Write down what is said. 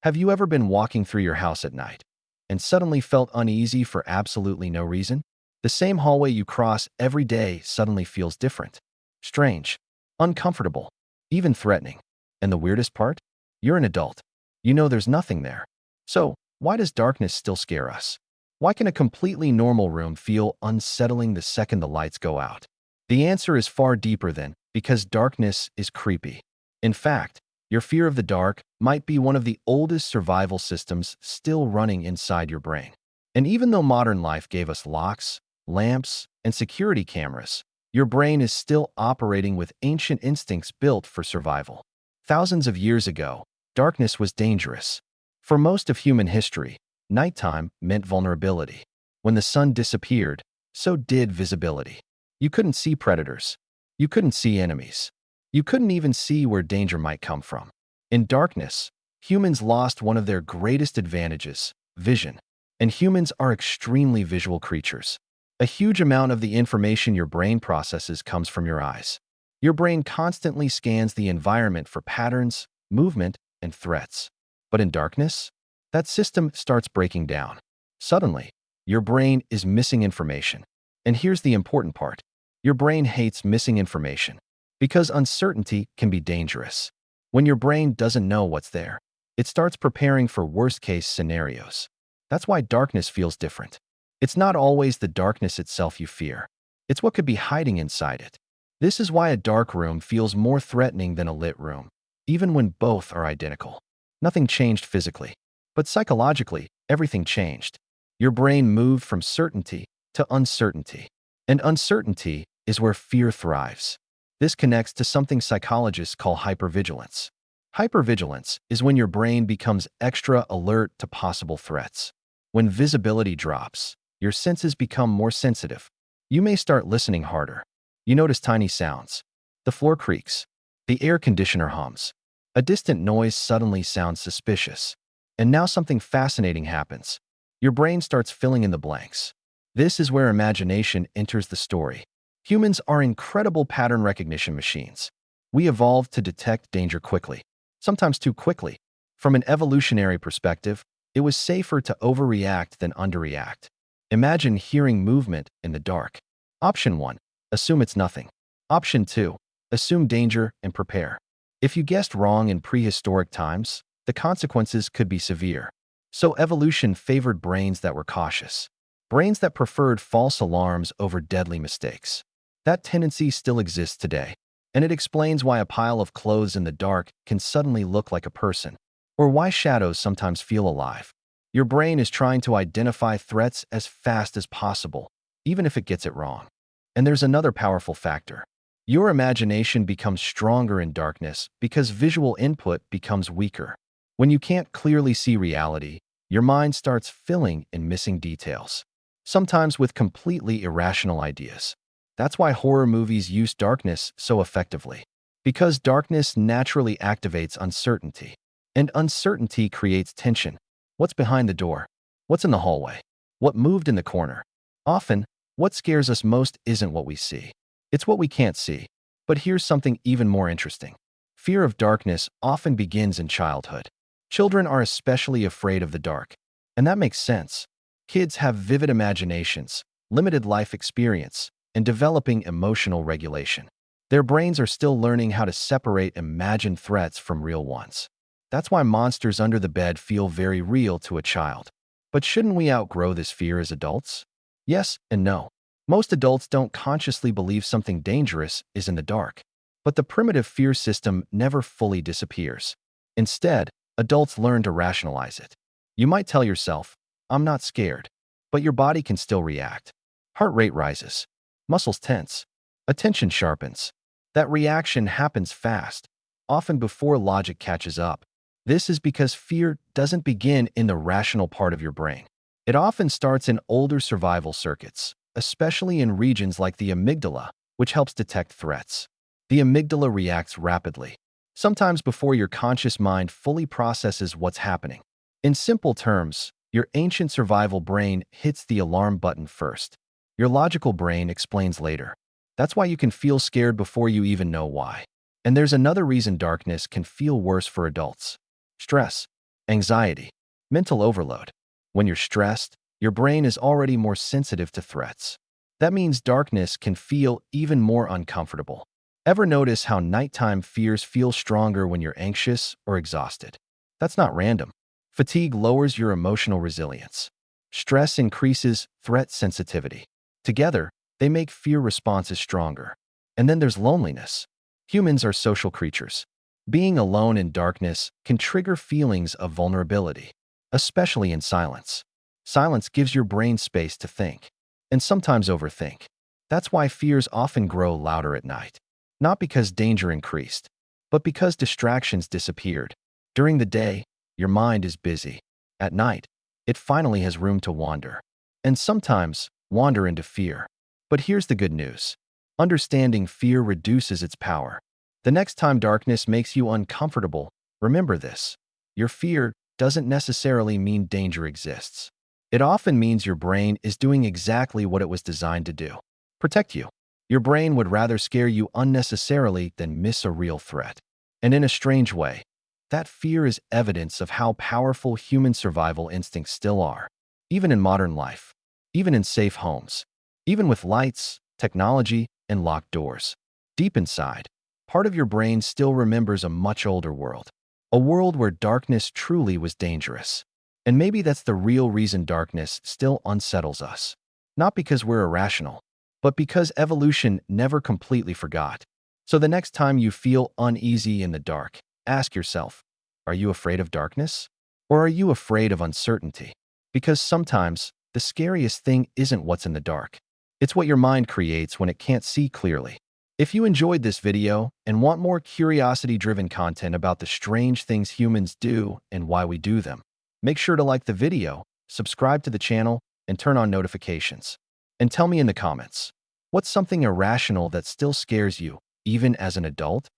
Have you ever been walking through your house at night and suddenly felt uneasy for absolutely no reason? The same hallway you cross every day suddenly feels different, strange, uncomfortable, even threatening. And the weirdest part? You're an adult. You know there's nothing there. So, why does darkness still scare us? Why can a completely normal room feel unsettling the second the lights go out? The answer is far deeper than because darkness is creepy. In fact, your fear of the dark might be one of the oldest survival systems still running inside your brain. And even though modern life gave us locks, lamps, and security cameras, your brain is still operating with ancient instincts built for survival. Thousands of years ago, darkness was dangerous. For most of human history, nighttime meant vulnerability. When the sun disappeared, so did visibility. You couldn't see predators. You couldn't see enemies. You couldn't even see where danger might come from. In darkness, humans lost one of their greatest advantages, vision. And humans are extremely visual creatures. A huge amount of the information your brain processes comes from your eyes. Your brain constantly scans the environment for patterns, movement, and threats. But in darkness, that system starts breaking down. Suddenly, your brain is missing information. And here's the important part. Your brain hates missing information. Because uncertainty can be dangerous. When your brain doesn't know what's there, it starts preparing for worst-case scenarios. That's why darkness feels different. It's not always the darkness itself you fear. It's what could be hiding inside it. This is why a dark room feels more threatening than a lit room, even when both are identical. Nothing changed physically, but psychologically, everything changed. Your brain moved from certainty to uncertainty. And uncertainty is where fear thrives. This connects to something psychologists call hypervigilance. Hypervigilance is when your brain becomes extra alert to possible threats. When visibility drops, your senses become more sensitive. You may start listening harder. You notice tiny sounds. The floor creaks. The air conditioner hums. A distant noise suddenly sounds suspicious. And now something fascinating happens. Your brain starts filling in the blanks. This is where imagination enters the story. Humans are incredible pattern recognition machines. We evolved to detect danger quickly, sometimes too quickly. From an evolutionary perspective, it was safer to overreact than underreact. Imagine hearing movement in the dark. Option 1. Assume it's nothing. Option 2. Assume danger and prepare. If you guessed wrong in prehistoric times, the consequences could be severe. So evolution favored brains that were cautious. Brains that preferred false alarms over deadly mistakes. That tendency still exists today, and it explains why a pile of clothes in the dark can suddenly look like a person, or why shadows sometimes feel alive. Your brain is trying to identify threats as fast as possible, even if it gets it wrong. And there's another powerful factor. Your imagination becomes stronger in darkness because visual input becomes weaker. When you can't clearly see reality, your mind starts filling in missing details, sometimes with completely irrational ideas. That's why horror movies use darkness so effectively. Because darkness naturally activates uncertainty. And uncertainty creates tension. What's behind the door? What's in the hallway? What moved in the corner? Often, what scares us most isn't what we see. It's what we can't see. But here's something even more interesting. Fear of darkness often begins in childhood. Children are especially afraid of the dark. And that makes sense. Kids have vivid imaginations, limited life experience, and developing emotional regulation. Their brains are still learning how to separate imagined threats from real ones. That's why monsters under the bed feel very real to a child. But shouldn't we outgrow this fear as adults? Yes and no. Most adults don't consciously believe something dangerous is in the dark. But the primitive fear system never fully disappears. Instead, adults learn to rationalize it. You might tell yourself, "I'm not scared," but your body can still react. Heart rate rises. Muscles tense. Attention sharpens. That reaction happens fast, often before logic catches up. This is because fear doesn't begin in the rational part of your brain. It often starts in older survival circuits, especially in regions like the amygdala, which helps detect threats. The amygdala reacts rapidly, sometimes before your conscious mind fully processes what's happening. In simple terms, your ancient survival brain hits the alarm button first. Your logical brain explains later. That's why you can feel scared before you even know why. And there's another reason darkness can feel worse for adults. Stress. Anxiety. Mental overload. When you're stressed, your brain is already more sensitive to threats. That means darkness can feel even more uncomfortable. Ever notice how nighttime fears feel stronger when you're anxious or exhausted? That's not random. Fatigue lowers your emotional resilience. Stress increases threat sensitivity. Together, they make fear responses stronger. And then there's loneliness. Humans are social creatures. Being alone in darkness can trigger feelings of vulnerability, especially in silence. Silence gives your brain space to think, and sometimes overthink. That's why fears often grow louder at night. Not because danger increased, but because distractions disappeared. During the day, your mind is busy. At night, it finally has room to wander. And sometimes, wander into fear. But here's the good news. Understanding fear reduces its power. The next time darkness makes you uncomfortable, remember this. Your fear doesn't necessarily mean danger exists. It often means your brain is doing exactly what it was designed to do. Protect you. Your brain would rather scare you unnecessarily than miss a real threat. And in a strange way, that fear is evidence of how powerful human survival instincts still are, even in modern life, even in safe homes, even with lights, technology, and locked doors. Deep inside, part of your brain still remembers a much older world, a world where darkness truly was dangerous. And maybe that's the real reason darkness still unsettles us. Not because we're irrational, but because evolution never completely forgot. So the next time you feel uneasy in the dark, ask yourself, are you afraid of darkness? Or are you afraid of uncertainty? Because sometimes, the scariest thing isn't what's in the dark. It's what your mind creates when it can't see clearly. If you enjoyed this video and want more curiosity-driven content about the strange things humans do and why we do them, make sure to like the video, subscribe to the channel, and turn on notifications. And tell me in the comments, what's something irrational that still scares you, even as an adult?